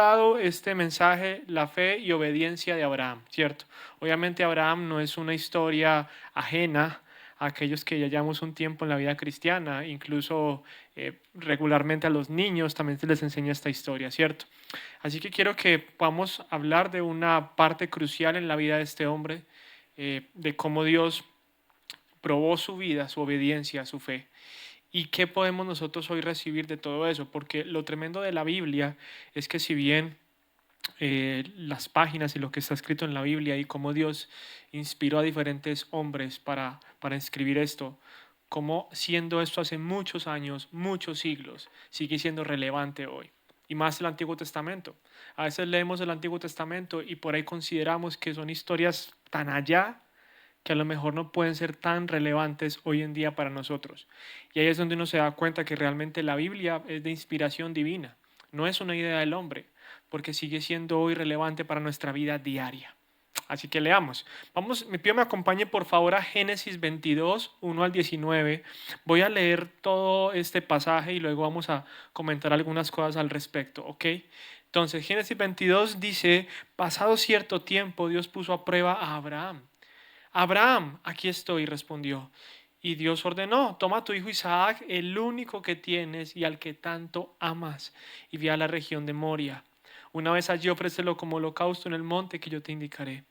dado este mensaje, la fe y obediencia de Abraham, ¿cierto? Obviamente Abraham no es una historia ajena a aquellos que ya llevamos un tiempo en la vida cristiana, incluso regularmente a los niños también se les enseña esta historia, ¿cierto? Así que quiero que podamos hablar de una parte crucial en la vida de este hombre, de cómo Dios probó su vida, su obediencia, su fe. ¿Y qué podemos nosotros hoy recibir de todo eso? Porque lo tremendo de la Biblia es que si bien las páginas y lo que está escrito en la Biblia y cómo Dios inspiró a diferentes hombres para escribir esto, cómo siendo esto hace muchos años, muchos siglos, sigue siendo relevante hoy. Y más el Antiguo Testamento. A veces leemos el Antiguo Testamento y por ahí consideramos que son historias tan allá que a lo mejor no pueden ser tan relevantes hoy en día para nosotros. Y ahí es donde uno se da cuenta que realmente la Biblia es de inspiración divina, no es una idea del hombre, porque sigue siendo hoy relevante para nuestra vida diaria. Así que leamos. Vamos, me pido me acompañe por favor a Génesis 22, 1 al 19. Voy a leer todo este pasaje y luego vamos a comentar algunas cosas al respecto, ¿ok? Entonces, Génesis 22 dice, pasado cierto tiempo, Dios puso a prueba a Abraham. Abraham, aquí estoy, respondió. Y Dios ordenó, toma a tu hijo Isaac, el único que tienes y al que tanto amas, y ve a la región de Moria. Una vez allí ofrécelo como holocausto en el monte que yo te indicaré.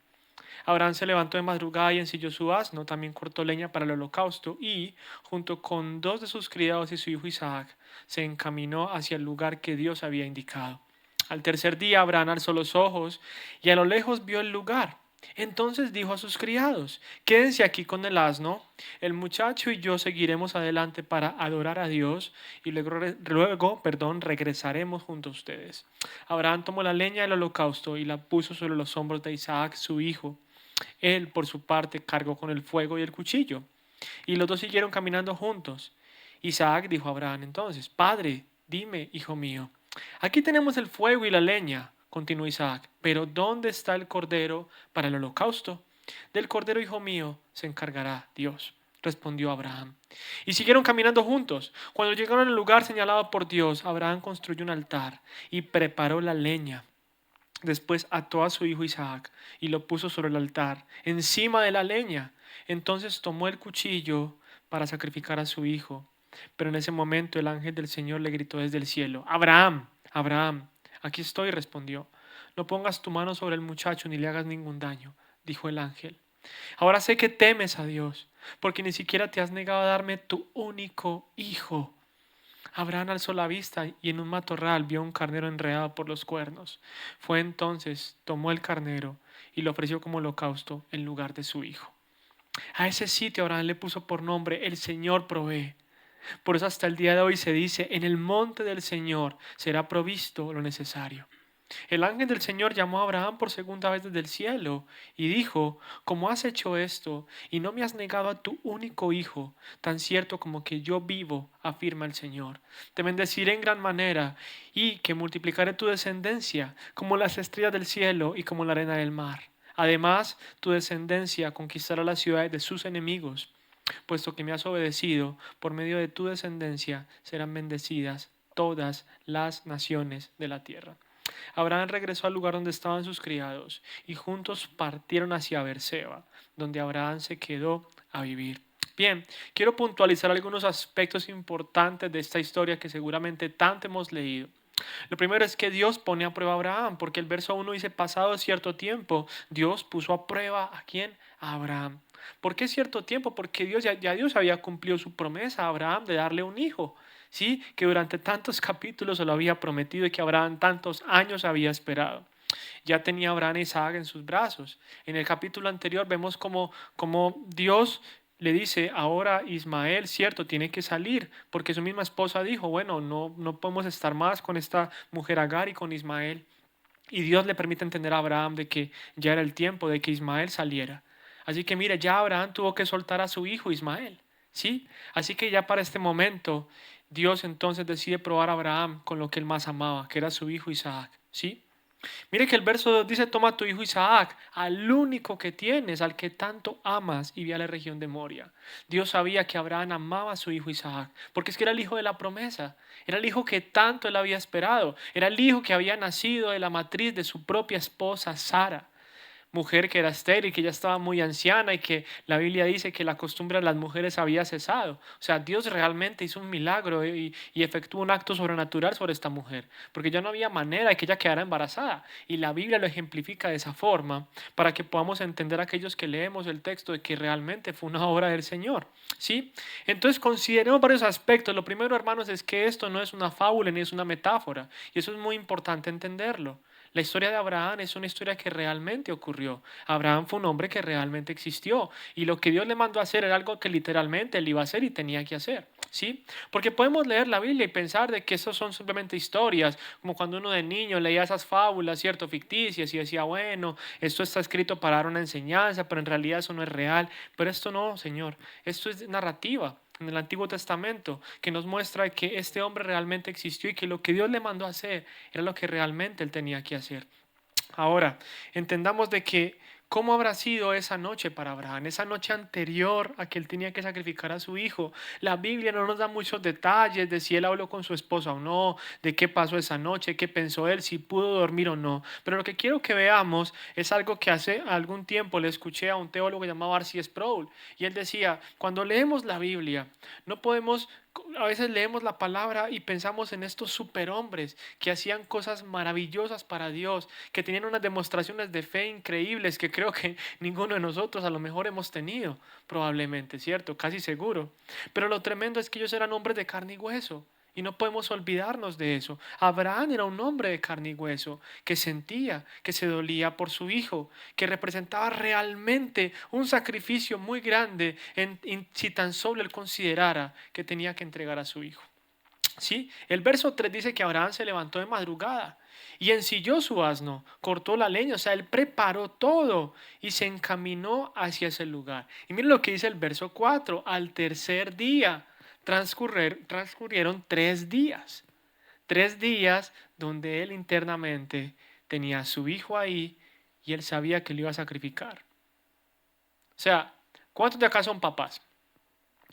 Abraham se levantó de madrugada y ensilló su asno, también cortó leña para el holocausto y, junto con dos de sus criados y su hijo Isaac, se encaminó hacia el lugar que Dios había indicado. Al tercer día Abraham alzó los ojos y a lo lejos vio el lugar. Entonces dijo a sus criados, quédense aquí con el asno, el muchacho y yo seguiremos adelante para adorar a Dios y luego, regresaremos junto a ustedes. Abraham tomó la leña del holocausto y la puso sobre los hombros de Isaac, su hijo. Él, por su parte, cargó con el fuego y el cuchillo. Y los dos siguieron caminando juntos. Isaac dijo a Abraham entonces, Padre, dime, hijo mío, aquí tenemos el fuego y la leña, continuó Isaac, pero ¿dónde está el cordero para el holocausto? Del cordero, hijo mío, se encargará Dios, respondió Abraham. Y siguieron caminando juntos. Cuando llegaron al lugar señalado por Dios, Abraham construyó un altar y preparó la leña. Después ató a su hijo Isaac y lo puso sobre el altar, encima de la leña. Entonces tomó el cuchillo para sacrificar a su hijo. Pero en ese momento el ángel del Señor le gritó desde el cielo, Abraham, Abraham, aquí estoy, respondió. No pongas tu mano sobre el muchacho ni le hagas ningún daño, dijo el ángel. Ahora sé que temes a Dios, porque ni siquiera te has negado a darme tu único hijo. Abraham alzó la vista y en un matorral vio un carnero enredado por los cuernos. Fue entonces, tomó el carnero y lo ofreció como holocausto en lugar de su hijo. A ese sitio Abraham le puso por nombre El Señor provee. Por eso hasta el día de hoy se dice, en el monte del Señor será provisto lo necesario. El ángel del Señor llamó a Abraham por segunda vez desde el cielo y dijo, como has hecho esto y no me has negado a tu único hijo, tan cierto como que yo vivo, afirma el Señor, te bendeciré en gran manera y que multiplicaré tu descendencia como las estrellas del cielo y como la arena del mar. Además, tu descendencia conquistará las ciudades de sus enemigos. Puesto que me has obedecido, por medio de tu descendencia serán bendecidas todas las naciones de la tierra. Abraham regresó al lugar donde estaban sus criados y juntos partieron hacia Beerseba, donde Abraham se quedó a vivir. Bien, quiero puntualizar algunos aspectos importantes de esta historia que seguramente tanto hemos leído. Lo primero es que Dios pone a prueba a Abraham, porque el verso 1 dice, pasado cierto tiempo, Dios puso a prueba ¿a quién? A Abraham. ¿Por qué cierto tiempo? Porque ya Dios había cumplido su promesa a Abraham de darle un hijo. ¿Sí? Que durante tantos capítulos se lo había prometido y que Abraham tantos años había esperado. Ya tenía Abraham a Isaac en sus brazos. En el capítulo anterior vemos como Dios le dice, ahora Ismael, cierto, tiene que salir, porque su misma esposa dijo, bueno, no podemos estar más con esta mujer Agar y con Ismael. Y Dios le permite entender a Abraham de que ya era el tiempo de que Ismael saliera. Así que mire, ya Abraham tuvo que soltar a su hijo Ismael, ¿sí? Así que ya para este momento, Dios entonces decide probar a Abraham con lo que él más amaba, que era su hijo Isaac, ¿sí? Mire que el verso 2 dice, toma a tu hijo Isaac, al único que tienes, al que tanto amas, y ve a la región de Moria. Dios sabía que Abraham amaba a su hijo Isaac, porque es que era el hijo de la promesa, era el hijo que tanto él había esperado, era el hijo que había nacido de la matriz de su propia esposa Sara, mujer que era estéril, que ya estaba muy anciana y que la Biblia dice que la costumbre de las mujeres había cesado. O sea, Dios realmente hizo un milagro y efectuó un acto sobrenatural sobre esta mujer, porque ya no había manera de que ella quedara embarazada. Y la Biblia lo ejemplifica de esa forma para que podamos entender aquellos que leemos el texto de que realmente fue una obra del Señor. ¿Sí? Entonces consideremos varios aspectos. Lo primero, hermanos, es que esto no es una fábula ni es una metáfora. Y eso es muy importante entenderlo. La historia de Abraham es una historia que realmente ocurrió. Abraham fue un hombre que realmente existió y lo que Dios le mandó a hacer era algo que literalmente él iba a hacer y tenía que hacer, ¿sí? Porque podemos leer la Biblia y pensar de que eso son simplemente historias, como cuando uno de niño leía esas fábulas, ¿cierto? Ficticias y decía, bueno, esto está escrito para dar una enseñanza, pero en realidad eso no es real. Pero esto no, Señor, esto es narrativa en el Antiguo Testamento, que nos muestra que este hombre realmente existió y que lo que Dios le mandó a hacer era lo que realmente él tenía que hacer. Ahora, entendamos de que cómo habrá sido esa noche para Abraham, esa noche anterior a que él tenía que sacrificar a su hijo. La Biblia no nos da muchos detalles de si él habló con su esposa o no, de qué pasó esa noche, qué pensó él, si pudo dormir o no. Pero lo que quiero que veamos es algo que hace algún tiempo le escuché a un teólogo llamado R.C. Sproul, y él decía, cuando leemos la Biblia, no podemos a veces leemos la palabra y pensamos en estos superhombres que hacían cosas maravillosas para Dios, que tenían unas demostraciones de fe increíbles que creo que ninguno de nosotros a lo mejor hemos tenido, probablemente, ¿cierto? Casi seguro. Pero lo tremendo es que ellos eran hombres de carne y hueso. Y no podemos olvidarnos de eso. Abraham era un hombre de carne y hueso, que sentía, que se dolía por su hijo, que representaba realmente un sacrificio muy grande si tan solo él considerara que tenía que entregar a su hijo. ¿Sí? El verso 3 dice que Abraham se levantó de madrugada y ensilló su asno, cortó la leña, o sea, él preparó todo y se encaminó hacia ese lugar. Y miren lo que dice el verso 4, al tercer día transcurrieron 3 días, 3 días donde él internamente tenía a su hijo ahí y él sabía que lo iba a sacrificar. O sea, ¿cuántos de acá son papás?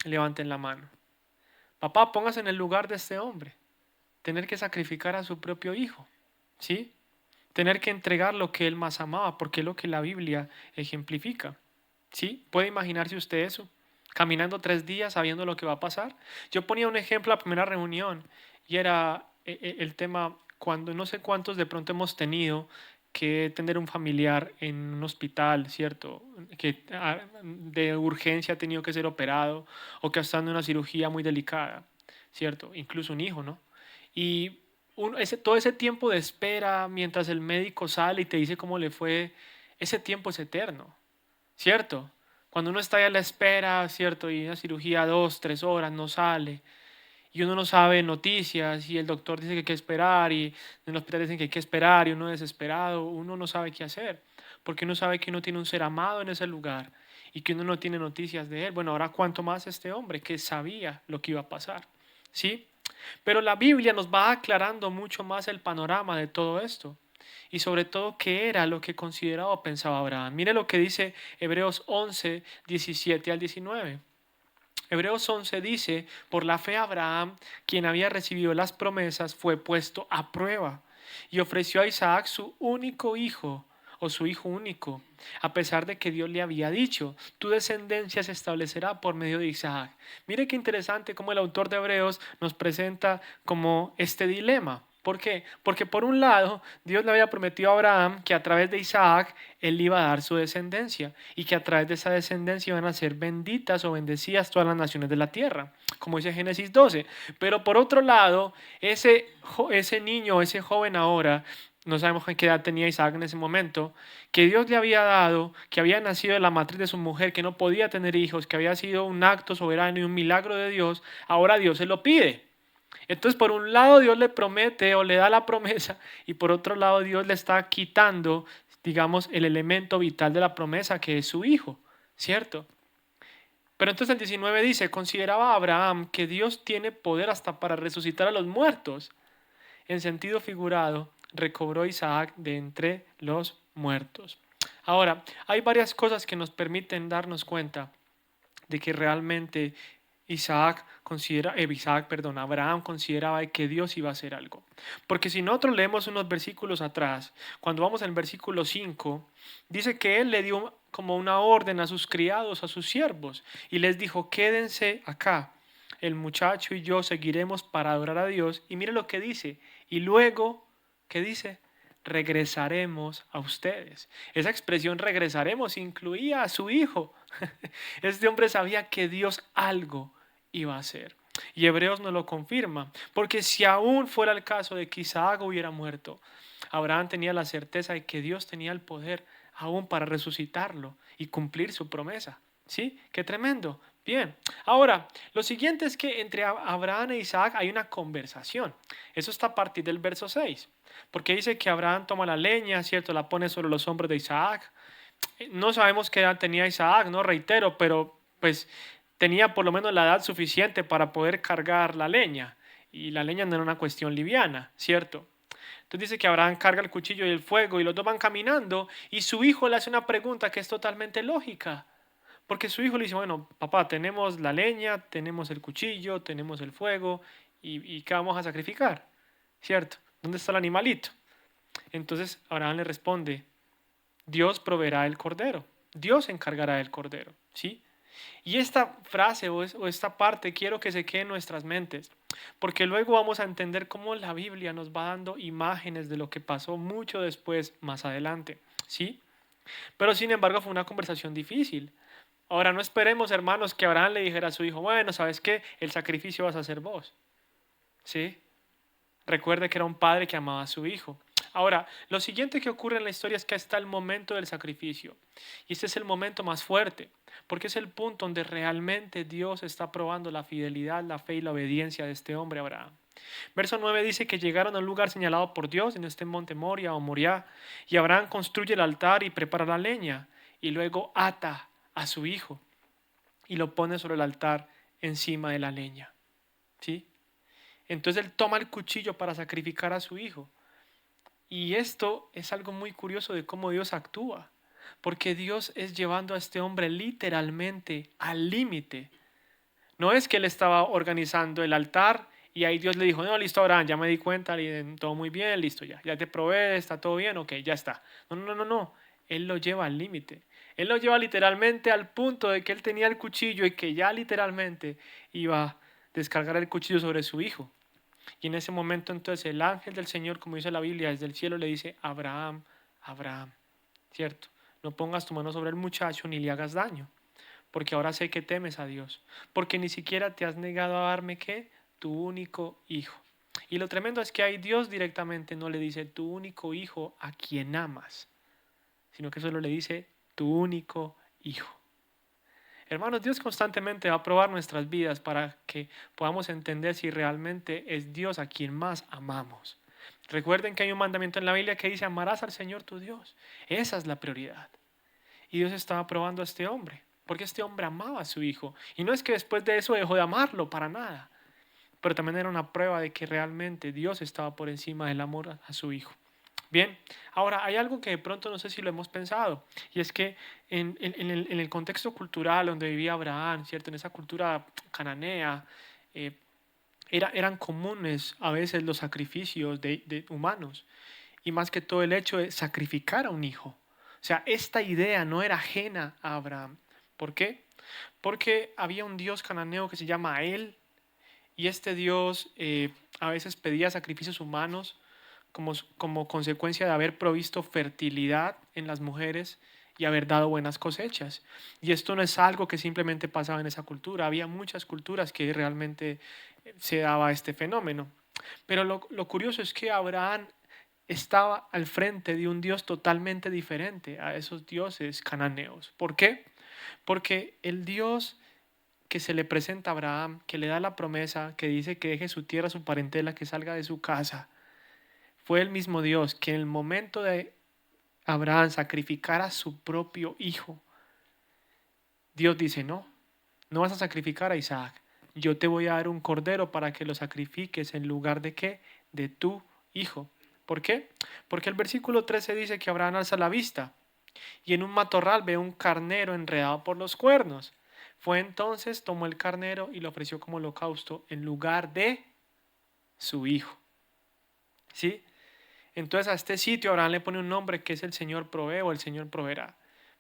Levanten la mano. Papá, póngase en el lugar de este hombre. Tener que sacrificar a su propio hijo, ¿sí? Tener que entregar lo que él más amaba, porque es lo que la Biblia ejemplifica, ¿sí? ¿Puede imaginarse usted eso? Caminando 3 días sabiendo lo que va a pasar. Yo ponía un ejemplo a la primera reunión y era el tema cuando no sé cuántos de pronto hemos tenido que tener un familiar en un hospital, ¿cierto? Que de urgencia ha tenido que ser operado o que está en una cirugía muy delicada, ¿cierto? Incluso un hijo, ¿no? Y todo ese tiempo de espera mientras el médico sale y te dice cómo le fue, ese tiempo es eterno, ¿cierto? Cuando uno está ahí a la espera, ¿cierto? Y una cirugía 2, 3 horas no sale y uno no sabe noticias y el doctor dice que hay que esperar y en el hospital dicen que hay que esperar y uno desesperado, uno no sabe qué hacer porque uno sabe que uno tiene un ser amado en ese lugar y que uno no tiene noticias de él. Bueno, ahora cuánto más este hombre que sabía lo que iba a pasar, ¿sí? Pero la Biblia nos va aclarando mucho más el panorama de todo esto y sobre todo qué era lo que consideraba o pensaba Abraham. Mire lo que dice Hebreos 11, 17 al 19. Hebreos 11 dice, por la fe Abraham, quien había recibido las promesas, fue puesto a prueba y ofreció a Isaac su único hijo o su hijo único, a pesar de que Dios le había dicho, tu descendencia se establecerá por medio de Isaac. Mire qué interesante cómo el autor de Hebreos nos presenta como este dilema. ¿Por qué? Porque por un lado, Dios le había prometido a Abraham que a través de Isaac él iba a dar su descendencia y que a través de esa descendencia iban a ser benditas o bendecidas todas las naciones de la tierra, como dice Génesis 12. Pero por otro lado, ese niño, ese joven ahora, no sabemos qué edad tenía Isaac en ese momento, que Dios le había dado, que había nacido de la matriz de su mujer, que no podía tener hijos, que había sido un acto soberano y un milagro de Dios, ahora Dios se lo pide. Entonces, por un lado, Dios le promete o le da la promesa y por otro lado, Dios le está quitando, digamos, el elemento vital de la promesa, que es su hijo, ¿cierto? Pero entonces el 19 dice, consideraba a Abraham que Dios tiene poder hasta para resucitar a los muertos, en sentido figurado, recobró Isaac de entre los muertos. Ahora, hay varias cosas que nos permiten darnos cuenta de que realmente Abraham consideraba que Dios iba a hacer algo. Porque si nosotros leemos unos versículos atrás, cuando vamos al versículo 5, dice que él le dio como una orden a sus criados, a sus siervos, y les dijo, quédense acá, el muchacho y yo seguiremos para adorar a Dios. Y mire lo que dice, y luego, ¿qué dice? Regresaremos a ustedes. Esa expresión regresaremos incluía a su hijo. Este hombre sabía que Dios algo iba a hacer. Y Hebreos nos lo confirma, porque si aún fuera el caso de que Isaac hubiera muerto, Abraham tenía la certeza de que Dios tenía el poder aún para resucitarlo y cumplir su promesa. ¿Sí? ¡Qué tremendo! Bien, ahora, lo siguiente es que entre Abraham e Isaac hay una conversación. Eso está a partir del verso 6, porque dice que Abraham toma la leña, ¿cierto? La pone sobre los hombros de Isaac. No sabemos qué edad tenía Isaac, no reitero, pero pues tenía por lo menos la edad suficiente para poder cargar la leña. Y la leña no era una cuestión liviana, ¿cierto? Entonces dice que Abraham carga el cuchillo y el fuego y los dos van caminando y su hijo le hace una pregunta que es totalmente lógica. Porque su hijo le dice, bueno, papá, tenemos la leña, tenemos el cuchillo, tenemos el fuego y ¿qué vamos a sacrificar? ¿Cierto? ¿Dónde está el animalito? Entonces Abraham le responde, Dios proveerá el cordero, Dios se encargará del cordero, ¿sí? Y esta frase o esta parte quiero que se quede en nuestras mentes, porque luego vamos a entender cómo la Biblia nos va dando imágenes de lo que pasó mucho después, más adelante, ¿sí? Pero sin embargo fue una conversación difícil. Ahora no esperemos, hermanos, que Abraham le dijera a su hijo, bueno, ¿sabes qué? El sacrificio vas a hacer vos, ¿sí? Recuerde que era un padre que amaba a su hijo. Ahora, lo siguiente que ocurre en la historia es que está el momento del sacrificio. Y este es el momento más fuerte, porque es el punto donde realmente Dios está probando la fidelidad, la fe y la obediencia de este hombre Abraham. Verso 9 dice que llegaron al lugar señalado por Dios, en este monte Moria o Moriah, y Abraham construye el altar y prepara la leña, y luego ata a su hijo y lo pone sobre el altar encima de la leña. ¿Sí? Entonces él toma el cuchillo para sacrificar a su hijo. Y esto es algo muy curioso de cómo Dios actúa, porque Dios es llevando a este hombre literalmente al límite. No es que él estaba organizando el altar y ahí Dios le dijo, no, listo, Abraham, ya me di cuenta, todo muy bien, listo, ya te probé, está todo bien, ok, ya está. No, no, no, no, él lo lleva al límite. Él lo lleva literalmente al punto de que él tenía el cuchillo y que ya literalmente iba a descargar el cuchillo sobre su hijo. Y en ese momento entonces el ángel del Señor, como dice la Biblia, desde el cielo le dice, Abraham, Abraham, ¿cierto? No pongas tu mano sobre el muchacho ni le hagas daño, porque ahora sé que temes a Dios, porque ni siquiera te has negado a darme, ¿qué? Tu único hijo. Y lo tremendo es que ahí Dios directamente no le dice tu único hijo a quien amas, sino que solo le dice tu único hijo. Hermanos, Dios constantemente va a probar nuestras vidas para que podamos entender si realmente es Dios a quien más amamos. Recuerden que hay un mandamiento en la Biblia que dice, amarás al Señor tu Dios. Esa es la prioridad. Y Dios estaba probando a este hombre, porque este hombre amaba a su hijo. Y no es que después de eso dejó de amarlo, para nada. Pero también era una prueba de que realmente Dios estaba por encima del amor a su hijo. Bien, ahora hay algo que de pronto no sé si lo hemos pensado, y es que en el contexto cultural donde vivía Abraham, ¿cierto? En esa cultura cananea, eh, eran comunes a veces los sacrificios de humanos, y más que todo el hecho de sacrificar a un hijo. O sea, esta idea no era ajena a Abraham. ¿Por qué? Porque había un dios cananeo que se llama El, y este dios a veces pedía sacrificios humanos como consecuencia de haber provisto fertilidad en las mujeres y haber dado buenas cosechas. Y esto no es algo que simplemente pasaba en esa cultura, había muchas culturas que realmente se daba este fenómeno. Pero lo curioso es que Abraham estaba al frente de un Dios totalmente diferente a esos dioses cananeos. ¿Por qué? Porque el Dios que se le presenta a Abraham, que le da la promesa, que dice que deje su tierra, su parentela, que salga de su casa, fue el mismo Dios que en el momento de Abraham sacrificar a su propio hijo, Dios dice, no, no vas a sacrificar a Isaac, yo te voy a dar un cordero para que lo sacrifiques en lugar de qué, de tu hijo. ¿Por qué? Porque el versículo 13 dice que Abraham alza la vista y en un matorral ve un carnero enredado por los cuernos. Fue entonces, tomó el carnero y lo ofreció como holocausto en lugar de su hijo. ¿Sí? Entonces a este sitio Abraham le pone un nombre que es el Señor provee o el Señor proveerá.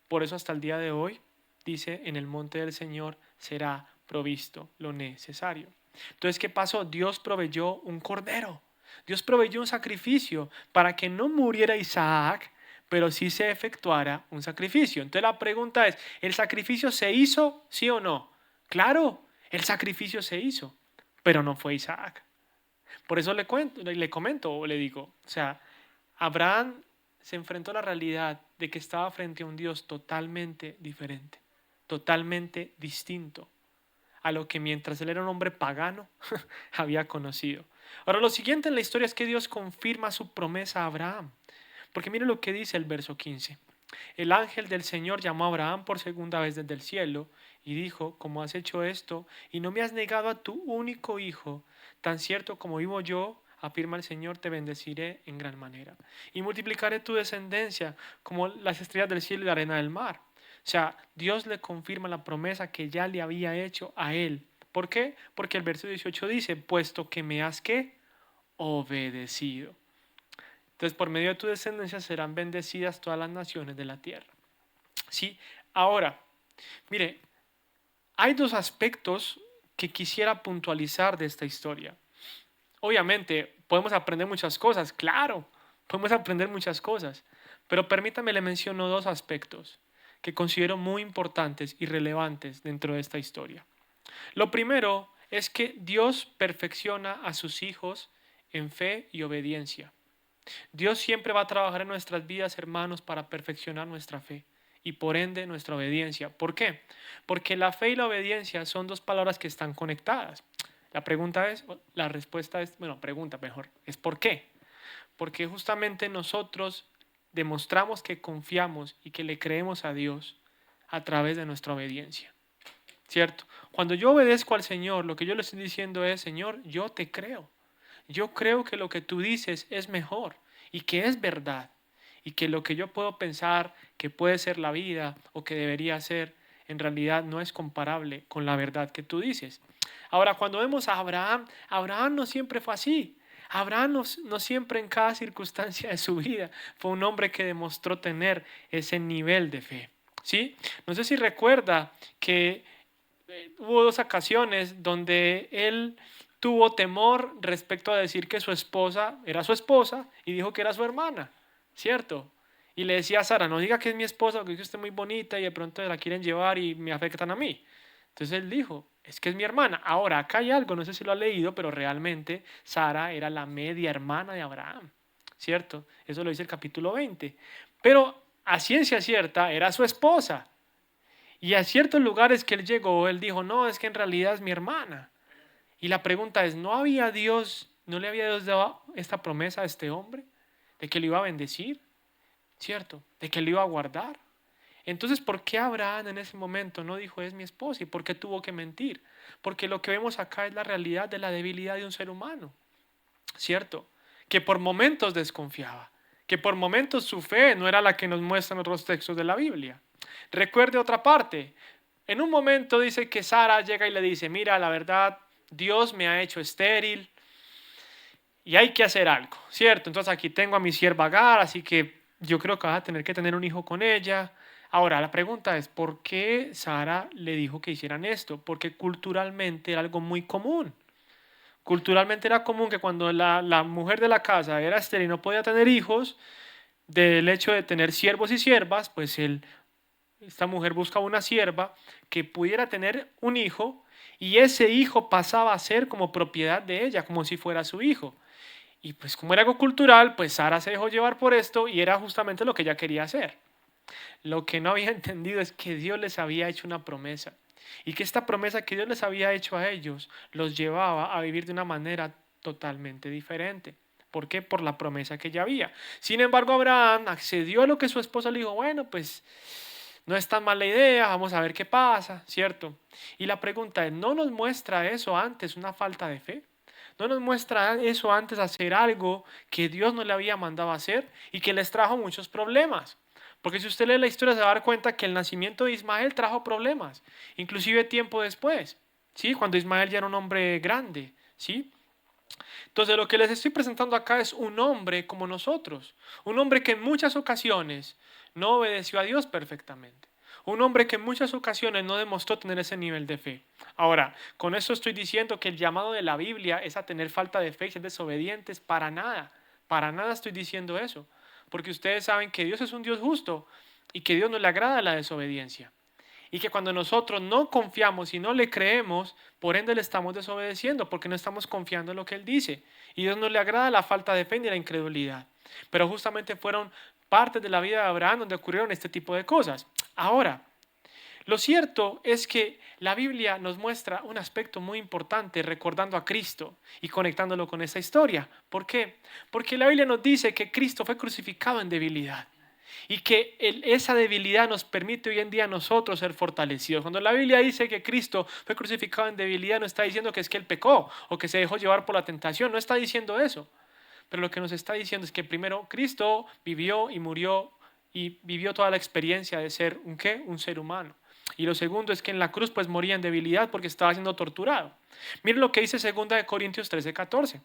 Por eso hasta el día de hoy dice, en el monte del Señor será provisto lo necesario. Entonces, ¿qué pasó? Dios proveyó un cordero. Dios proveyó un sacrificio para que no muriera Isaac, pero sí se efectuara un sacrificio. Entonces la pregunta es, ¿el sacrificio se hizo, sí o no? Claro, el sacrificio se hizo, pero no fue Isaac. Por eso le comento o le digo, o sea, Abraham se enfrentó a la realidad de que estaba frente a un Dios totalmente diferente, totalmente distinto a lo que mientras él era un hombre pagano había conocido. Ahora, lo siguiente en la historia es que Dios confirma su promesa a Abraham. Porque mire lo que dice el verso 15. El ángel del Señor llamó a Abraham por segunda vez desde el cielo y dijo, ¿cómo has hecho esto y no me has negado a tu único hijo? Tan cierto como vivo yo, afirma el Señor, te bendeciré en gran manera y multiplicaré tu descendencia como las estrellas del cielo y la arena del mar. O sea, Dios le confirma la promesa que ya le había hecho a él. ¿Por qué? Porque el verso 18 dice, puesto que me has ¿qué? Obedecido. Entonces, por medio de tu descendencia serán bendecidas todas las naciones de la tierra. ¿Sí? Ahora, mire, hay dos aspectos que quisiera puntualizar de esta historia. Obviamente, podemos aprender muchas cosas, claro, podemos aprender muchas cosas, pero permítame le menciono dos aspectos que considero muy importantes y relevantes dentro de esta historia. Lo primero es que Dios perfecciona a sus hijos en fe y obediencia. Dios siempre va a trabajar en nuestras vidas, hermanos, para perfeccionar nuestra fe y por ende nuestra obediencia. ¿Por qué? Porque la fe y la obediencia son dos palabras que están conectadas. La respuesta es, bueno, pregunta mejor, es ¿por qué? Porque justamente nosotros demostramos que confiamos y que le creemos a Dios a través de nuestra obediencia. ¿Cierto? Cuando yo obedezco al Señor, lo que yo le estoy diciendo es, Señor, yo te creo. Yo creo que lo que tú dices es mejor y que es verdad y que lo que yo puedo pensar que puede ser la vida o que debería ser, en realidad no es comparable con la verdad que tú dices. Ahora, cuando vemos a Abraham, Abraham no siempre fue así. Abraham no siempre en cada circunstancia de su vida fue un hombre que demostró tener ese nivel de fe. ¿Sí? No sé si recuerda que hubo dos ocasiones donde él tuvo temor respecto a decir que su esposa era su esposa y dijo que era su hermana, ¿cierto? Y le decía a Sara, no diga que es mi esposa porque es que usted es muy bonita y de pronto la quieren llevar y me afectan a mí. Entonces él dijo, es que es mi hermana. Ahora, acá hay algo, no sé si lo ha leído, pero realmente Sara era la media hermana de Abraham, ¿cierto? Eso lo dice el capítulo 20. Pero a ciencia cierta era su esposa. Y a ciertos lugares que él llegó, él dijo, no, es que en realidad es mi hermana. Y la pregunta es, no le había Dios dado esta promesa a este hombre? De que le iba a bendecir, ¿cierto? De que le iba a guardar. Entonces, ¿por qué Abraham en ese momento no dijo es mi esposa? ¿Y por qué tuvo que mentir? Porque lo que vemos acá es la realidad de la debilidad de un ser humano, ¿cierto? Que por momentos desconfiaba, que por momentos su fe no era la que nos muestran otros textos de la Biblia. Recuerde otra parte. En un momento dice que Sara llega y le dice, mira, la verdad, Dios me ha hecho estéril y hay que hacer algo, ¿cierto? Entonces aquí tengo a mi sierva Agar, así que yo creo que vas a tener que tener un hijo con ella. Ahora, la pregunta es, ¿por qué Sara le dijo que hicieran esto? Porque culturalmente era algo muy común. Culturalmente era común que cuando la mujer de la casa era estéril y no podía tener hijos, del hecho de tener siervos y siervas, pues esta mujer buscaba una sierva que pudiera tener un hijo y ese hijo pasaba a ser como propiedad de ella, como si fuera su hijo. Y pues como era algo cultural, pues Sara se dejó llevar por esto y era justamente lo que ella quería hacer. Lo que no había entendido es que Dios les había hecho una promesa y que esta promesa que Dios les había hecho a ellos los llevaba a vivir de una manera totalmente diferente. ¿Por qué? Por la promesa que ya había. Sin embargo, Abraham accedió a lo que su esposa le dijo, bueno, pues no es tan mala idea, vamos a ver qué pasa, ¿cierto? Y la pregunta es, ¿no nos muestra eso antes una falta de fe? ¿No nos muestra eso antes hacer algo que Dios no le había mandado a hacer y que les trajo muchos problemas? Porque si usted lee la historia se va a dar cuenta que el nacimiento de Ismael trajo problemas, inclusive tiempo después, ¿sí? Cuando Ismael ya era un hombre grande, ¿sí? Entonces lo que les estoy presentando acá es un hombre como nosotros, un hombre que en muchas ocasiones no obedeció a Dios perfectamente, un hombre que en muchas ocasiones no demostró tener ese nivel de fe. Ahora, con eso estoy diciendo que el llamado de la Biblia es a tener falta de fe y ser desobedientes, para nada estoy diciendo eso, porque ustedes saben que Dios es un Dios justo y que Dios no le agrada la desobediencia. Y que cuando nosotros no confiamos y no le creemos, por ende le estamos desobedeciendo porque no estamos confiando en lo que Él dice. Y Dios no le agrada la falta de fe ni la incredulidad. Pero justamente fueron partes de la vida de Abraham donde ocurrieron este tipo de cosas. Ahora, lo cierto es que la Biblia nos muestra un aspecto muy importante recordando a Cristo y conectándolo con esa historia. ¿Por qué? Porque la Biblia nos dice que Cristo fue crucificado en debilidad y que esa debilidad nos permite hoy en día a nosotros ser fortalecidos. Cuando la Biblia dice que Cristo fue crucificado en debilidad, no está diciendo que es que Él pecó o que se dejó llevar por la tentación, no está diciendo eso. Pero lo que nos está diciendo es que primero Cristo vivió y vivió toda la experiencia de ser un ¿qué? Un ser humano. Y lo segundo es que en la cruz pues moría en debilidad porque estaba siendo torturado. Miren lo que dice 2 Corintios 13:14.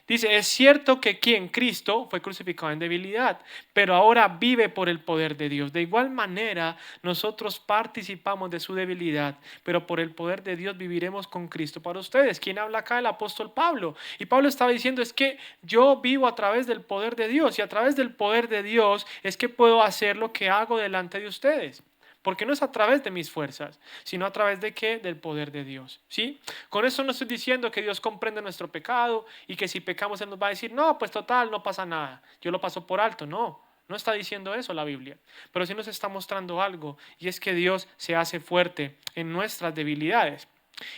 Dice, es cierto que quien Cristo fue crucificado en debilidad, pero ahora vive por el poder de Dios. De igual manera, nosotros participamos de su debilidad, pero por el poder de Dios viviremos con Cristo para ustedes. ¿Quién habla acá? El apóstol Pablo. Y Pablo estaba diciendo, es que yo vivo a través del poder de Dios y a través del poder de Dios es que puedo hacer lo que hago delante de ustedes. Porque no es a través de mis fuerzas, sino a través de qué? Del poder de Dios. ¿Sí? Con eso no estoy diciendo que Dios comprende nuestro pecado y que si pecamos Él nos va a decir, no, pues total, no pasa nada. Yo lo paso por alto. No, no está diciendo eso la Biblia. Pero sí nos está mostrando algo y es que Dios se hace fuerte en nuestras debilidades.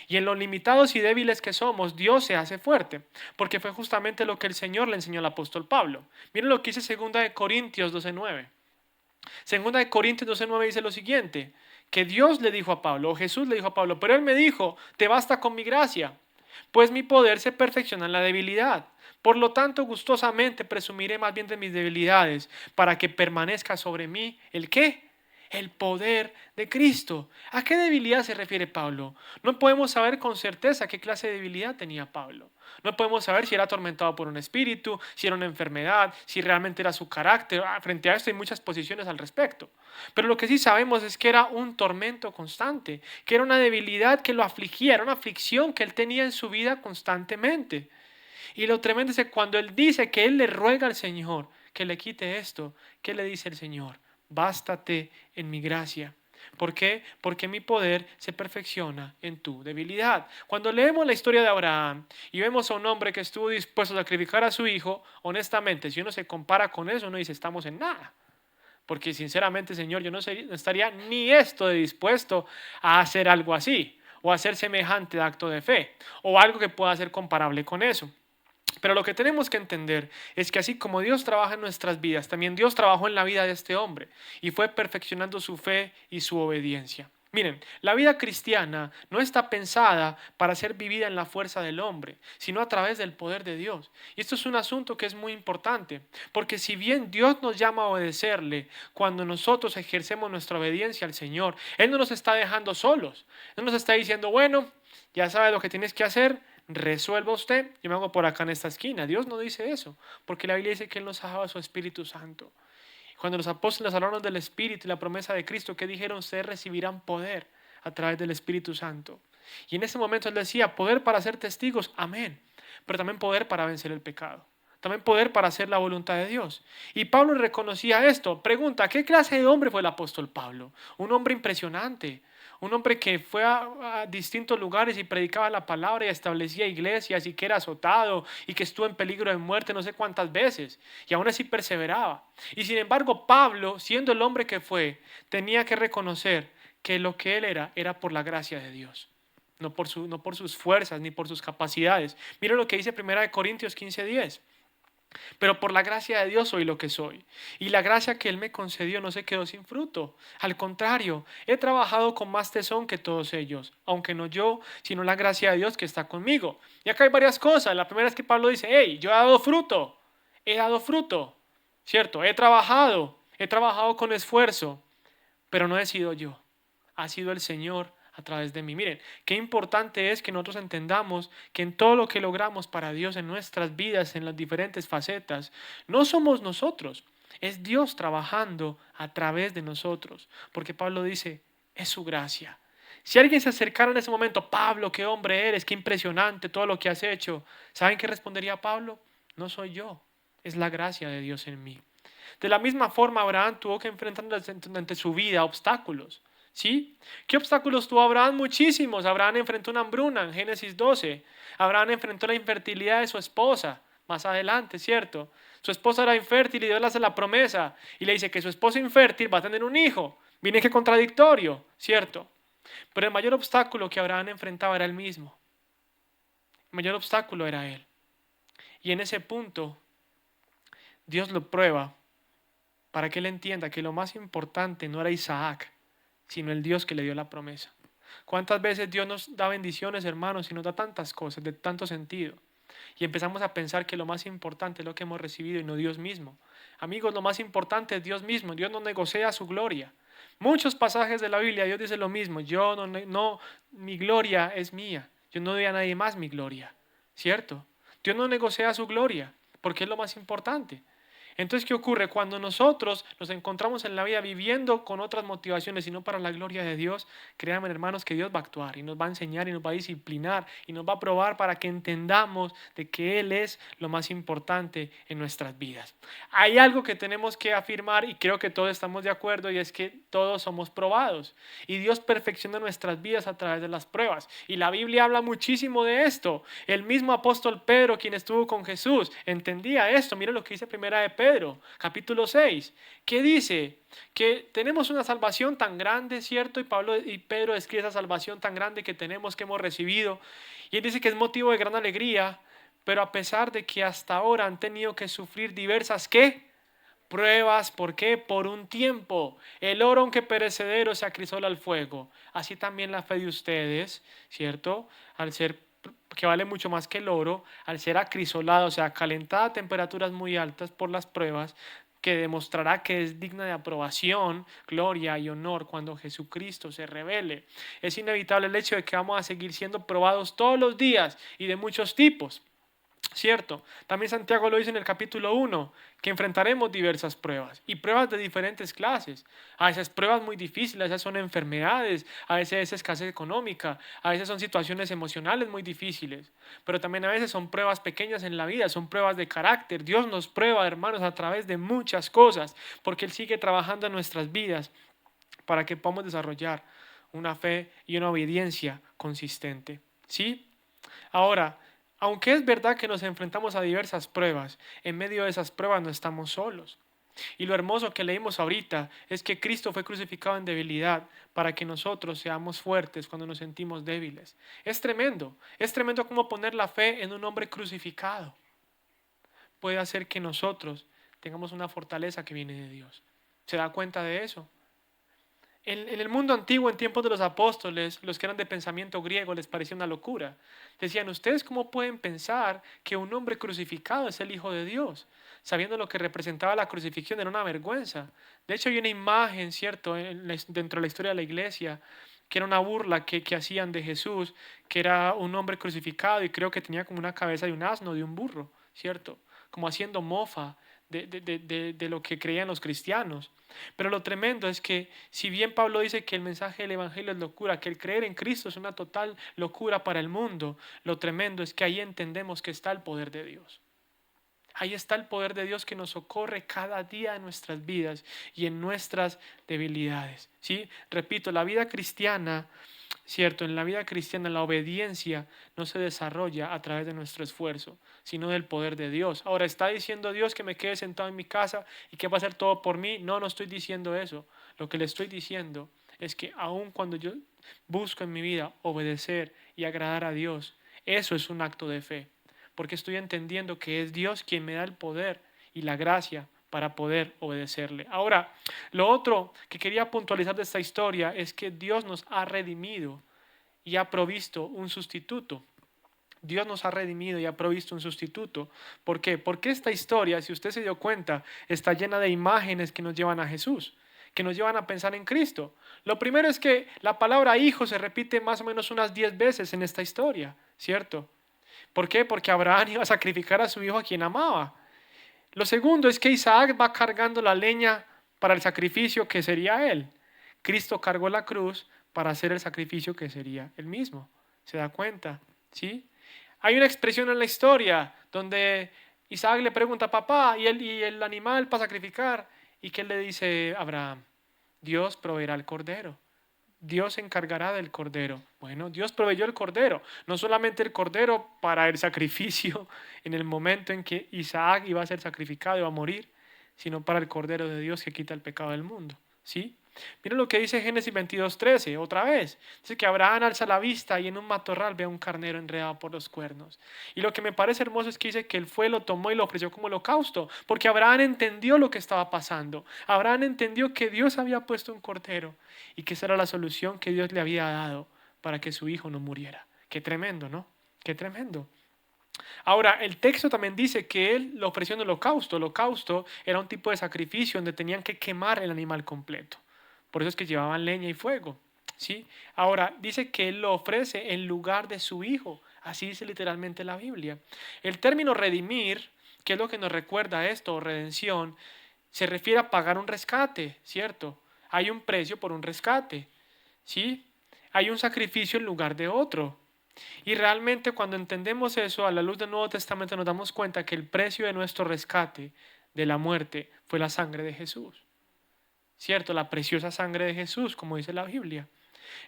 Y en los limitados y débiles que somos, Dios se hace fuerte, porque fue justamente lo que el Señor le enseñó al apóstol Pablo. Miren lo que dice 2 Corintios 12:9. Segunda de Corintios 12:9 dice lo siguiente, que Dios le dijo a Pablo, o Jesús le dijo a Pablo, pero Él me dijo, te basta con mi gracia, pues mi poder se perfecciona en la debilidad. Por lo tanto, gustosamente presumiré más bien de mis debilidades, para que permanezca sobre mí, ¿el qué? El poder de Cristo. ¿A qué debilidad se refiere Pablo? No podemos saber con certeza qué clase de debilidad tenía Pablo. No podemos saber si era atormentado por un espíritu, si era una enfermedad, si realmente era su carácter. Frente a esto hay muchas posiciones al respecto. Pero lo que sí sabemos es que era un tormento constante, que era una debilidad que lo afligía, era una aflicción que él tenía en su vida constantemente. Y lo tremendo es que cuando él dice que él le ruega al Señor que le quite esto, ¿qué le dice el Señor? Bástate en mi gracia. ¿Por qué? Porque mi poder se perfecciona en tu debilidad. Cuando leemos la historia de Abraham y vemos a un hombre que estuvo dispuesto a sacrificar a su hijo, honestamente, si uno se compara con eso, uno dice, estamos en nada. Porque sinceramente, Señor, yo no estaría ni esto de dispuesto a hacer algo así, o a hacer semejante acto de fe, o algo que pueda ser comparable con eso. Pero lo que tenemos que entender es que así como Dios trabaja en nuestras vidas, también Dios trabajó en la vida de este hombre y fue perfeccionando su fe y su obediencia. Miren, la vida cristiana no está pensada para ser vivida en la fuerza del hombre, sino a través del poder de Dios. Y esto es un asunto que es muy importante, porque si bien Dios nos llama a obedecerle, cuando nosotros ejercemos nuestra obediencia al Señor, Él no nos está dejando solos. Él nos está diciendo, bueno, ya sabes lo que tienes que hacer, resuelva usted, yo me hago por acá en esta esquina. Dios no dice eso, porque la Biblia dice que Él nos ha dado a su Espíritu Santo. Cuando los apóstoles hablaron del Espíritu y la promesa de Cristo, ¿qué dijeron? Ustedes recibirán poder a través del Espíritu Santo. Y en ese momento Él decía, poder para ser testigos, amén, pero también poder para vencer el pecado. También poder para hacer la voluntad de Dios. Y Pablo reconocía esto. Pregunta, ¿qué clase de hombre fue el apóstol Pablo? Un hombre impresionante. Un hombre que fue a distintos lugares y predicaba la palabra y establecía iglesias y que era azotado y que estuvo en peligro de muerte no sé cuántas veces. Y aún así perseveraba. Y sin embargo, Pablo, siendo el hombre que fue, tenía que reconocer que lo que él era por la gracia de Dios. No por sus fuerzas ni por sus capacidades. Mira lo que dice 1 Corintios 15:10. Pero por la gracia de Dios soy lo que soy. Y la gracia que Él me concedió no se quedó sin fruto. Al contrario, he trabajado con más tesón que todos ellos, aunque no yo, sino la gracia de Dios que está conmigo. Y acá hay varias cosas. La primera es que Pablo dice, hey, yo he dado fruto, ¿cierto? He trabajado con esfuerzo, pero no he sido yo, ha sido el Señor a través de mí. Miren, qué importante es que nosotros entendamos que en todo lo que logramos para Dios en nuestras vidas, en las diferentes facetas, no somos nosotros, es Dios trabajando a través de nosotros, porque Pablo dice, es su gracia. Si alguien se acercara en ese momento, Pablo, qué hombre eres, qué impresionante todo lo que has hecho, ¿saben qué respondería Pablo? No soy yo, es la gracia de Dios en mí. De la misma forma, Abraham tuvo que enfrentar ante su vida obstáculos. ¿Sí? ¿Qué obstáculos tuvo Abraham? Muchísimos. Abraham enfrentó una hambruna en Génesis 12. Abraham enfrentó la infertilidad de su esposa más adelante, ¿cierto? Su esposa era infértil y Dios le hace la promesa y le dice que su esposa infértil va a tener un hijo. Viene que contradictorio, ¿cierto? Pero el mayor obstáculo que Abraham enfrentaba era él mismo. El mayor obstáculo era él. Y en ese punto, Dios lo prueba para que él entienda que lo más importante no era Isaac, sino el Dios que le dio la promesa. ¿Cuántas veces Dios nos da bendiciones, hermanos, y nos da tantas cosas, de tanto sentido? Y empezamos a pensar que lo más importante es lo que hemos recibido y no Dios mismo. Amigos, lo más importante es Dios mismo. Dios no negocia su gloria. Muchos pasajes de la Biblia, Dios dice lo mismo. Mi gloria es mía. Yo no doy a nadie más mi gloria. ¿Cierto? Dios no negocia su gloria, porque es lo más importante. Entonces, ¿qué ocurre? Cuando nosotros nos encontramos en la vida viviendo con otras motivaciones y no para la gloria de Dios, créanme, hermanos, que Dios va a actuar y nos va a enseñar y nos va a disciplinar y nos va a probar para que entendamos de que Él es lo más importante en nuestras vidas. Hay algo que tenemos que afirmar y creo que todos estamos de acuerdo, y es que todos somos probados y Dios perfecciona nuestras vidas a través de las pruebas. Y la Biblia habla muchísimo de esto. El mismo apóstol Pedro, quien estuvo con Jesús, entendía esto. Mira lo que dice Primera de Pedro, capítulo 6, que dice que tenemos una salvación tan grande, ¿cierto? Y Pedro describe esa salvación tan grande que tenemos, que hemos recibido. Y él dice que es motivo de gran alegría, pero a pesar de que hasta ahora han tenido que sufrir diversas, ¿qué? Pruebas. ¿Por qué? Por un tiempo. El oro, aunque perecedero, se acrisola al fuego. Así también la fe de ustedes, ¿cierto? Al ser, que vale mucho más que el oro, al ser acrisolada, o sea, calentada a temperaturas muy altas por las pruebas, que demostrará que es digna de aprobación, gloria y honor cuando Jesucristo se revele. Es inevitable el hecho de que vamos a seguir siendo probados todos los días y de muchos tipos. ¿Cierto? También Santiago lo dice en el capítulo 1, que enfrentaremos diversas pruebas y pruebas de diferentes clases. A veces pruebas muy difíciles, a veces son enfermedades, a veces es escasez económica, a veces son situaciones emocionales muy difíciles, pero también a veces son pruebas pequeñas en la vida, son pruebas de carácter. Dios nos prueba, hermanos, a través de muchas cosas, porque Él sigue trabajando en nuestras vidas para que podamos desarrollar una fe y una obediencia consistente. ¿Sí? Ahora, aunque es verdad que nos enfrentamos a diversas pruebas, en medio de esas pruebas no estamos solos. Y lo hermoso que leímos ahorita es que Cristo fue crucificado en debilidad para que nosotros seamos fuertes cuando nos sentimos débiles. Es tremendo cómo poner la fe en un hombre crucificado puede hacer que nosotros tengamos una fortaleza que viene de Dios. ¿Se da cuenta de eso? En el mundo antiguo, en tiempos de los apóstoles, los que eran de pensamiento griego les parecía una locura. Decían, ¿ustedes cómo pueden pensar que un hombre crucificado es el Hijo de Dios? Sabiendo lo que representaba la crucifixión, era una vergüenza. De hecho, hay una imagen, ¿cierto?, dentro de la historia de la iglesia, que era una burla que hacían de Jesús, que era un hombre crucificado y creo que tenía como una cabeza de un asno, de un burro, ¿cierto? Como haciendo mofa de lo que creían los cristianos. Pero lo tremendo es que si bien Pablo dice que el mensaje del Evangelio es locura, que el creer en Cristo es una total locura para el mundo, lo tremendo es que ahí entendemos que está el poder de Dios. Ahí está el poder de Dios que nos socorre cada día en nuestras vidas y en nuestras debilidades. ¿Sí? Repito, la vida cristiana, cierto, en la vida cristiana la obediencia no se desarrolla a través de nuestro esfuerzo, sino del poder de Dios. Ahora, ¿está diciendo Dios que me quede sentado en mi casa y que va a hacer todo por mí? No, no estoy diciendo eso. Lo que le estoy diciendo es que aun cuando yo busco en mi vida obedecer y agradar a Dios, eso es un acto de fe. Porque estoy entendiendo que es Dios quien me da el poder y la gracia para poder obedecerle. Ahora, lo otro que quería puntualizar de esta historia es que Dios nos ha redimido y ha provisto un sustituto. Dios nos ha redimido y ha provisto un sustituto. ¿Por qué? Porque esta historia, si usted se dio cuenta, está llena de imágenes que nos llevan a Jesús, que nos llevan a pensar en Cristo. Lo primero es que la palabra hijo se repite más o menos unas 10 veces en esta historia, ¿cierto? ¿Por qué? Porque Abraham iba a sacrificar a su hijo a quien amaba. Lo segundo es que Isaac va cargando la leña para el sacrificio que sería él. Cristo cargó la cruz para hacer el sacrificio que sería él mismo. ¿Se da cuenta? ¿Sí? Hay una expresión en la historia donde Isaac le pregunta a papá y el animal para sacrificar. ¿Y qué le dice Abraham? Dios proveerá el cordero. Dios se encargará del cordero. Bueno, Dios proveyó el cordero, no solamente el cordero para el sacrificio en el momento en que Isaac iba a ser sacrificado, iba a morir, sino para el cordero de Dios que quita el pecado del mundo. ¿Sí? Miren lo que dice Génesis 22:13, otra vez. Dice que Abraham alza la vista y en un matorral ve a un carnero enredado por los cuernos. Y lo que me parece hermoso es que dice que él fue, lo tomó y lo ofreció como holocausto, porque Abraham entendió lo que estaba pasando. Abraham entendió que Dios había puesto un cordero y que esa era la solución que Dios le había dado para que su hijo no muriera. Qué tremendo, ¿no? Qué tremendo. Ahora, el texto también dice que él lo ofreció en holocausto. Holocausto era un tipo de sacrificio donde tenían que quemar el animal completo. Por eso es que llevaban leña y fuego. ¿Sí? Ahora, dice que él lo ofrece en lugar de su hijo. Así dice literalmente la Biblia. El término redimir, que es lo que nos recuerda esto, o redención, se refiere a pagar un rescate, ¿cierto? Hay un precio por un rescate, ¿sí? Hay un sacrificio en lugar de otro. Y realmente cuando entendemos eso, a la luz del Nuevo Testamento nos damos cuenta que el precio de nuestro rescate de la muerte fue la sangre de Jesús. ¿Cierto? La preciosa sangre de Jesús, como dice la Biblia.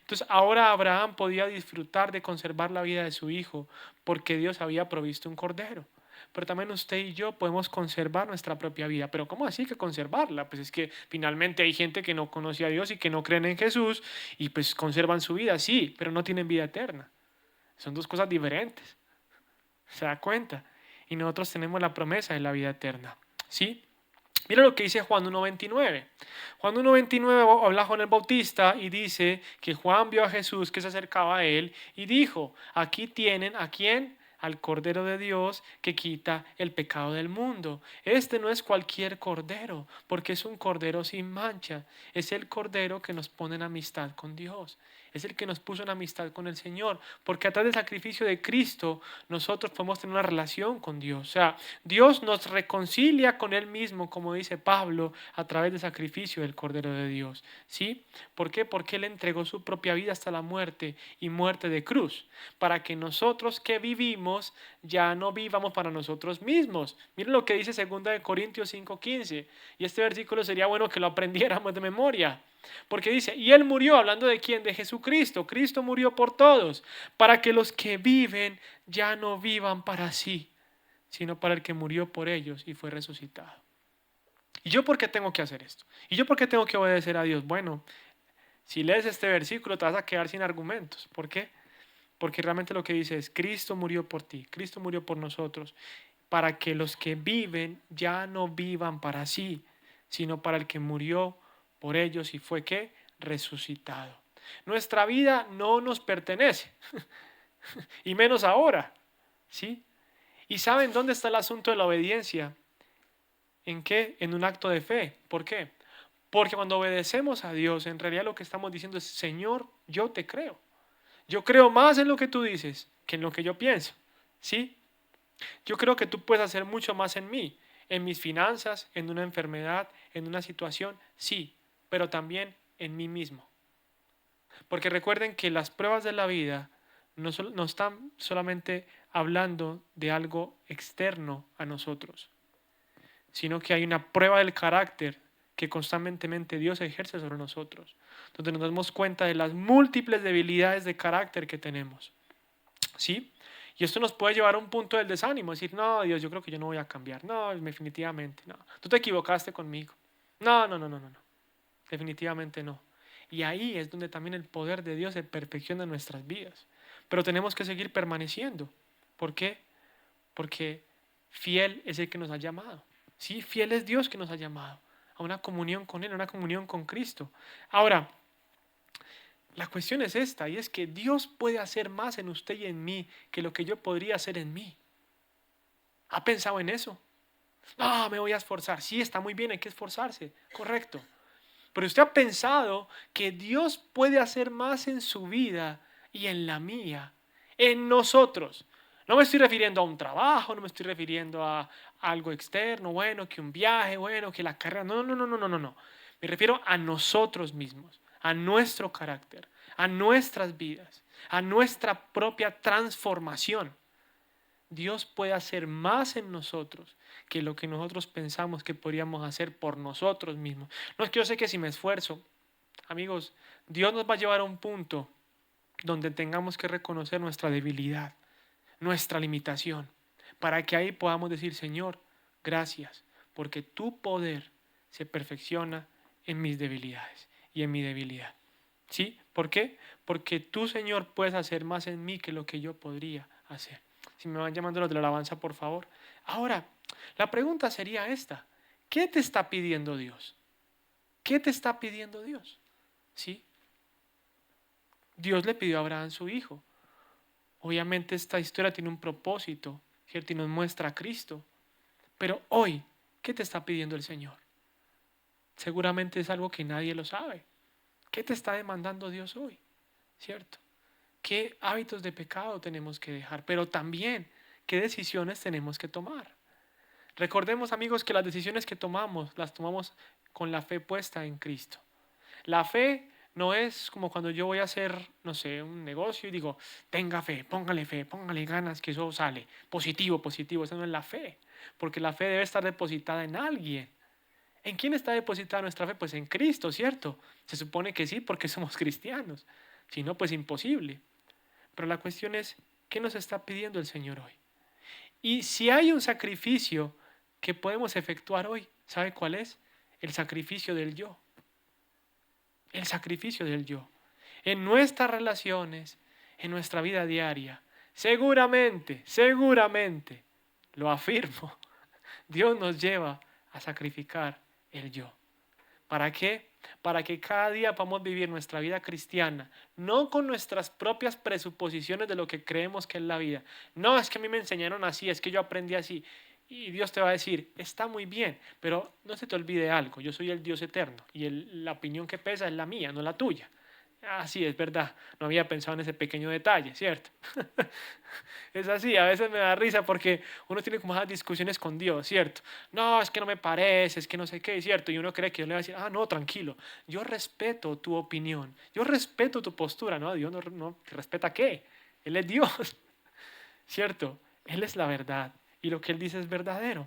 Entonces ahora Abraham podía disfrutar de conservar la vida de su hijo porque Dios había provisto un cordero. Pero también usted y yo podemos conservar nuestra propia vida. Pero ¿cómo así que conservarla? Pues es que finalmente hay gente que no conoce a Dios y que no creen en Jesús y pues conservan su vida, sí, pero no tienen vida eterna. Son dos cosas diferentes. ¿Se da cuenta? Y nosotros tenemos la promesa de la vida eterna. ¿Sí? Mira lo que dice Juan 1:29. Juan 1:29 habla a Juan el Bautista y dice que Juan vio a Jesús que se acercaba a él y dijo, aquí tienen a quién, al Cordero de Dios que quita el pecado del mundo. Este no es cualquier cordero, porque es un cordero sin mancha. Es el cordero que nos pone en amistad con Dios. Es el que nos puso en amistad con el Señor, porque a través del sacrificio de Cristo nosotros podemos tener una relación con Dios. O sea, Dios nos reconcilia con Él mismo, como dice Pablo, a través del sacrificio del Cordero de Dios. ¿Sí? ¿Por qué? Porque Él entregó su propia vida hasta la muerte y muerte de cruz, para que nosotros que vivimos ya no vivamos para nosotros mismos. Miren lo que dice 2 Corintios 5:15, y este versículo sería bueno que lo aprendiéramos de memoria. Porque dice, y Él murió, hablando de quién, de Jesucristo. Cristo murió por todos, para que los que viven ya no vivan para sí, sino para el que murió por ellos y fue resucitado. ¿Y yo por qué tengo que hacer esto? ¿Y yo por qué tengo que obedecer a Dios? Bueno, si lees este versículo te vas a quedar sin argumentos. ¿Por qué? Porque realmente lo que dice es, Cristo murió por ti, Cristo murió por nosotros, para que los que viven ya no vivan para sí, sino para el que murió por ellos y fue ¿qué? Resucitado. Nuestra vida no nos pertenece, y menos ahora, ¿sí? ¿Y saben dónde está el asunto de la obediencia? ¿En qué? En un acto de fe. ¿Por qué? Porque cuando obedecemos a Dios, en realidad lo que estamos diciendo es, Señor, yo te creo. Yo creo más en lo que tú dices que en lo que yo pienso, ¿sí? Yo creo que tú puedes hacer mucho más en mí, en mis finanzas, en una enfermedad, en una situación, sí, pero también en mí mismo. Porque recuerden que las pruebas de la vida no están solamente hablando de algo externo a nosotros, sino que hay una prueba del carácter que constantemente Dios ejerce sobre nosotros, donde nos damos cuenta de las múltiples debilidades de carácter que tenemos. ¿Sí? Y esto nos puede llevar a un punto del desánimo, decir, no, Dios, yo creo que yo no voy a cambiar. No, definitivamente no. Tú te equivocaste conmigo. No, no, no, no, no, no. Definitivamente no. Y ahí es donde también el poder de Dios se perfecciona en nuestras vidas. Pero tenemos que seguir permaneciendo. ¿Por qué? porque fiel es el que nos ha llamado. Sí, fiel es Dios que nos ha llamado a una comunión con Él, a una comunión con Cristo. Ahora, la cuestión es esta, y es que Dios puede hacer más en usted y en mí que lo que yo podría hacer en mí. ¿Ha pensado en eso? No, me voy a esforzar. Sí, está muy bien, hay que esforzarse, correcto. Pero usted ha pensado que Dios puede hacer más en su vida y en la mía, en nosotros. No me estoy refiriendo a un trabajo, no me estoy refiriendo a algo externo, bueno, que un viaje, bueno, que la carrera. No, no, no, no, no, no, no. Me refiero a nosotros mismos, a nuestro carácter, a nuestras vidas, a nuestra propia transformación. Dios puede hacer más en nosotros que lo que nosotros pensamos que podríamos hacer por nosotros mismos. No es que yo sé que si me esfuerzo, amigos, Dios nos va a llevar a un punto donde tengamos que reconocer nuestra debilidad, nuestra limitación, para que ahí podamos decir, Señor, gracias, porque tu poder se perfecciona en mis debilidades y en mi debilidad. ¿Sí? ¿Por qué? Porque tú, Señor, puedes hacer más en mí que lo que yo podría hacer. Si me van llamando los de la alabanza, por favor. Ahora, la pregunta sería esta. ¿Qué te está pidiendo Dios? ¿Qué te está pidiendo Dios? ¿Sí? Dios le pidió a Abraham su hijo. Obviamente esta historia tiene un propósito, ¿cierto? Y nos muestra a Cristo. Pero hoy, ¿qué te está pidiendo el Señor? Seguramente es algo que nadie lo sabe. ¿Qué te está demandando Dios hoy? ¿Cierto? ¿Qué hábitos de pecado tenemos que dejar? Pero también, ¿qué decisiones tenemos que tomar? Recordemos, amigos, que las decisiones que tomamos, las tomamos con la fe puesta en Cristo. La fe no es como cuando yo voy a hacer, no sé, un negocio y digo, tenga fe, póngale ganas, que eso sale. Positivo, positivo. Esa no es la fe. Porque la fe debe estar depositada en alguien. ¿En quién está depositada nuestra fe? Pues en Cristo, ¿cierto? Se supone que sí, porque somos cristianos. Si no, pues imposible. Pero la cuestión es, ¿qué nos está pidiendo el Señor hoy? Y si hay un sacrificio que podemos efectuar hoy, ¿sabe cuál es? El sacrificio del yo. El sacrificio del yo. En nuestras relaciones, en nuestra vida diaria, seguramente, lo afirmo, Dios nos lleva a sacrificar el yo. ¿Para qué? Para que cada día podamos vivir nuestra vida cristiana, no con nuestras propias presuposiciones de lo que creemos que es la vida. No, es que a mí me enseñaron así, es que yo aprendí así. Y Dios te va a decir, está muy bien, pero no se te olvide algo, yo soy el Dios eterno y la opinión que pesa es la mía, no la tuya. Ah, sí, es verdad, no había pensado en ese pequeño detalle, ¿cierto? Es así, a veces me da risa porque uno tiene como esas discusiones con Dios, ¿cierto? No, es que no me parece, es que no sé qué, ¿cierto? Y uno cree que Dios le va a decir, ah, no, tranquilo, yo respeto tu opinión, yo respeto tu postura, ¿no? Dios no respeta qué, Él es Dios, ¿cierto? Él es la verdad y lo que Él dice es verdadero,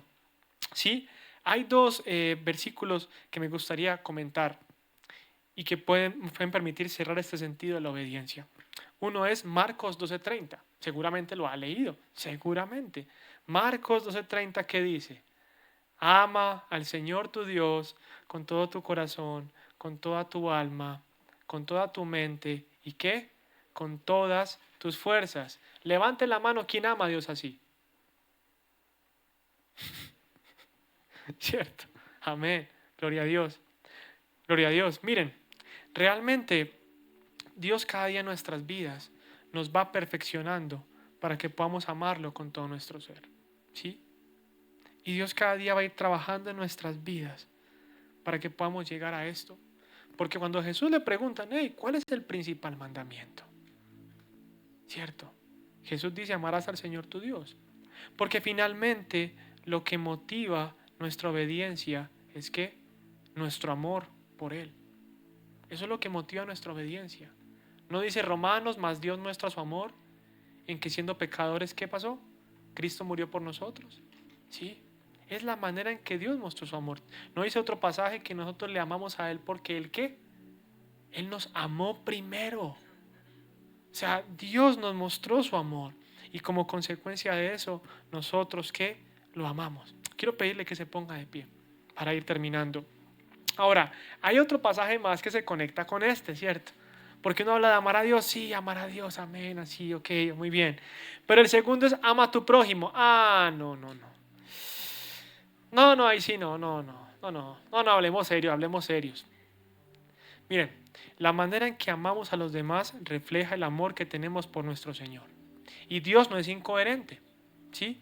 ¿sí? Hay dos versículos que me gustaría comentar y que pueden permitir cerrar este sentido de la obediencia. Uno es Marcos 12:30. Seguramente lo ha leído, seguramente. Marcos 12:30, ¿qué dice? Ama al Señor tu Dios con todo tu corazón, con toda tu alma, con toda tu mente. ¿Y qué? Con todas tus fuerzas. Levante la mano quien ama a Dios así. ¿Cierto? Amén. Gloria a Dios. Gloria a Dios. Miren, realmente Dios cada día en nuestras vidas nos va perfeccionando para que podamos amarlo con todo nuestro ser. ¿Sí? Y Dios cada día va a ir trabajando en nuestras vidas para que podamos llegar a esto. Porque cuando a Jesús le preguntan, hey, ¿cuál es el principal mandamiento? ¿Cierto? Jesús dice, amarás al Señor tu Dios. Porque finalmente lo que motiva nuestra obediencia es que nuestro amor por Él. Eso es lo que motiva nuestra obediencia. ¿No dice Romanos, más Dios muestra su amor en que siendo pecadores, ¿qué pasó? Cristo murió por nosotros. ¿Sí? Es la manera en que Dios mostró su amor. ¿No dice otro pasaje que nosotros le amamos a Él porque Él qué? Él nos amó primero. O sea, Dios nos mostró su amor y como consecuencia de eso, nosotros ¿qué? Lo amamos. Quiero pedirle que se ponga de pie para ir terminando. Ahora, hay otro pasaje más que se conecta con este, ¿cierto? Porque uno habla de amar a Dios, sí, amar a Dios, amén, así, ok, muy bien. Pero el segundo es ama a tu prójimo. Ah, no, no, no. No, no, ahí sí, no, no, no, no, no, no, no, hablemos serios, hablemos serios. Miren, la manera en que amamos a los demás refleja el amor que tenemos por nuestro Señor. Y Dios no es incoherente, ¿sí?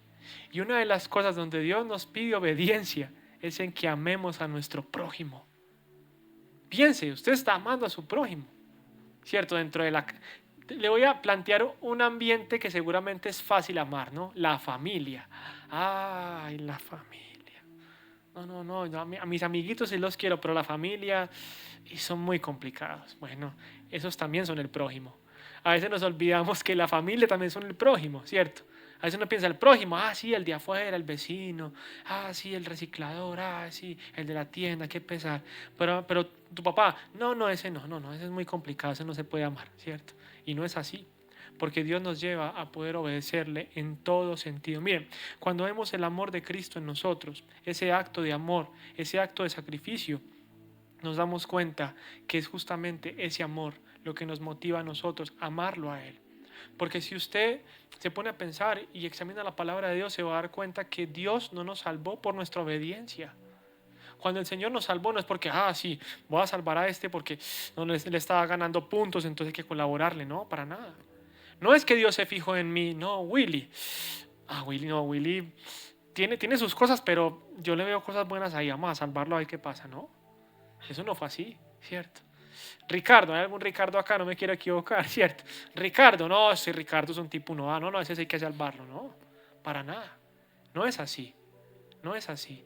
Y una de las cosas donde Dios nos pide obediencia es en que amemos a nuestro prójimo. Piense, usted está amando a su prójimo, ¿cierto? Dentro de la... Le voy a plantear un ambiente que seguramente es fácil amar, ¿no? La familia. Ay, la familia. No, no, no, a mis amiguitos sí los quiero, pero la familia y son muy complicados. Bueno, esos también son el prójimo. A veces nos olvidamos que la familia también son el prójimo, ¿cierto? A veces uno piensa el prójimo, ah, sí, el de afuera, el vecino, ah, sí, el reciclador, ah, sí, el de la tienda, qué pesar. Pero tu papá, no, no, ese no, no, no, ese es muy complicado, ese no se puede amar, ¿cierto? Y no es así, porque Dios nos lleva a poder obedecerle en todo sentido. Miren, cuando vemos el amor de Cristo en nosotros, ese acto de amor, ese acto de sacrificio, nos damos cuenta que es justamente ese amor lo que nos motiva a nosotros a amarlo a Él. Porque si usted se pone a pensar y examina la palabra de Dios, se va a dar cuenta que Dios no nos salvó por nuestra obediencia. Cuando el Señor nos salvó no es porque, ah, sí, voy a salvar a este porque no le estaba ganando puntos, entonces hay que colaborarle, no, para nada. No es que Dios se fijó en mí, no, Willy. Ah, Willy, no, Willy tiene sus cosas, pero yo le veo cosas buenas ahí, vamos a salvarlo, a ver qué pasa, ¿no? Eso no fue así, ¿cierto? Ricardo, ¿hay algún Ricardo acá? No me quiero equivocar, ¿cierto? Ricardo, no, ese Ricardo es un tipo no, no, no, ese sí hay que salvarlo, no, para nada. No es así, no es así.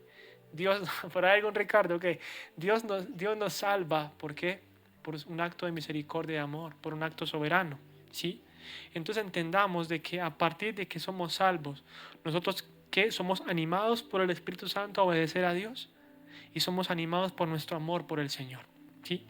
Dios, por ahí algún Ricardo, que Dios nos salva, ¿por qué? Por un acto de misericordia y de amor, por un acto soberano, ¿sí? Entonces entendamos de que a partir de que somos salvos, nosotros que somos animados por el Espíritu Santo a obedecer a Dios y somos animados por nuestro amor por el Señor, ¿sí?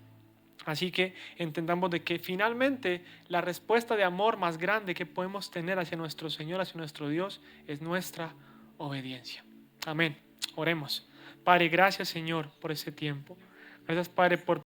Así que entendamos de que finalmente la respuesta de amor más grande que podemos tener hacia nuestro Señor, hacia nuestro Dios, es nuestra obediencia. Amén. Oremos. Padre, gracias Señor por ese tiempo. Gracias Padre por